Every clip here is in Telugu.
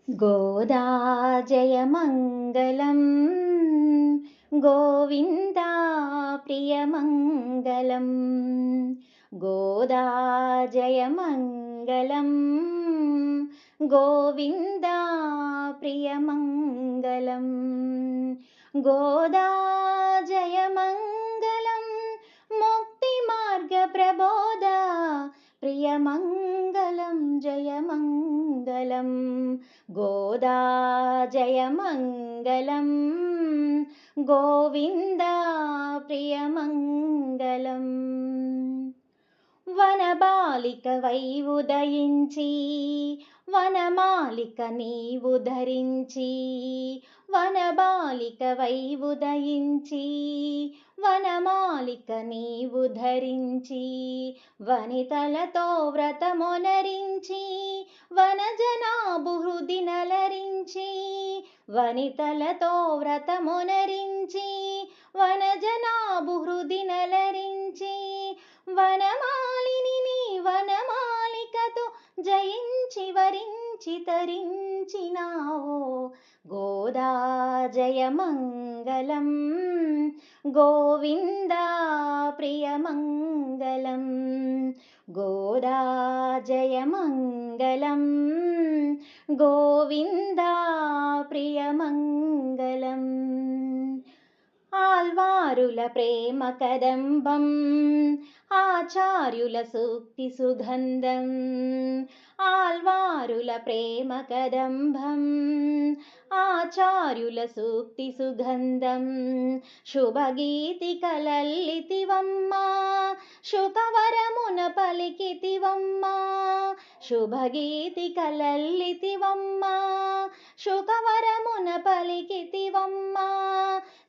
गोदा जयमङ्गलं गोविन्दा प्रियमङ्गलं गोदा जयमङ्गलं गोविन्दा प्रियमङ्गलं गोदा जयमङ्गलं मुक्तिमार्गप्रबोधा प्रियमङ्गलं जयमङ्गलं गोदा जयमङ्गलं गोविन्दा प्रियमङ्गलम् వనబాలికవై ఉదయించి వనమాలిక నీవు ధరించి వనబాలికవై ఉదయించి వనమాలిక నీవు ధరించి వనితలతో వ్రతమొనరించి వనజనాభు హృది నలరించి వనితలతో వ్రతమొనరించి వనజనాభు హృది నలరించి వనమాలిని నీ వనమాలికతో జయించి వరించి తరించినావో గోదా జయమంగళం గోవిందా ప్రియమంగళం గోదా జయమంగళం గోవిందా ప్రియమంగళం ఆల్వారుల ప్రేమ కదంబం ఆచార్యుల సూక్తి సుగంధం ఆల్వారుల ప్రేమ కదంబం ఆచార్యుల సూక్తి సుగంధం శుభగీతి కలల్లితివమ్మా శుభవరమున పలికితివమ్మా శుభగీతి కలల్లితివమ్మా శుభవరమున పలికితివమ్మా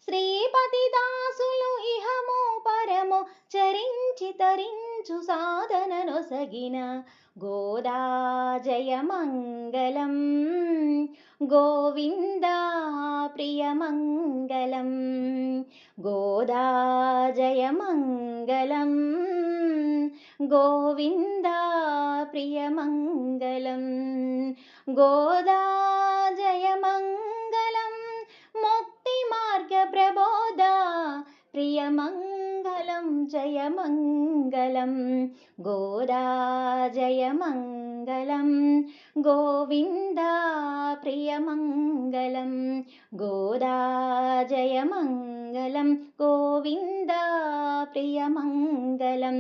శ్రీపతి దాసులు ఇహము పరము చరించి తరించు సాధన నొసగిన గోదా జయమంగళం గోవిందా ప్రియమంగళం గోదా జయమంగళం గోవిందా ప్రియమంగళం గోదా జయమంగళం ముక్తి మార్గ ప్రబోధా ప్రియమంగళం జయమంగళం గోదా జయమంగళం గోవిందా ప్రియమంగళం గోదా జయమంగళం గోవిందా ప్రియమంగళం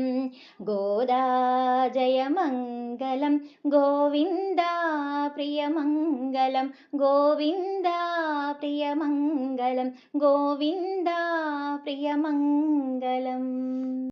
గోదా జయమంగళం గోవిందా ప్రియమంగళం గోవిందా ప్రియమంగళం గోవిందా ప్రియమంగళం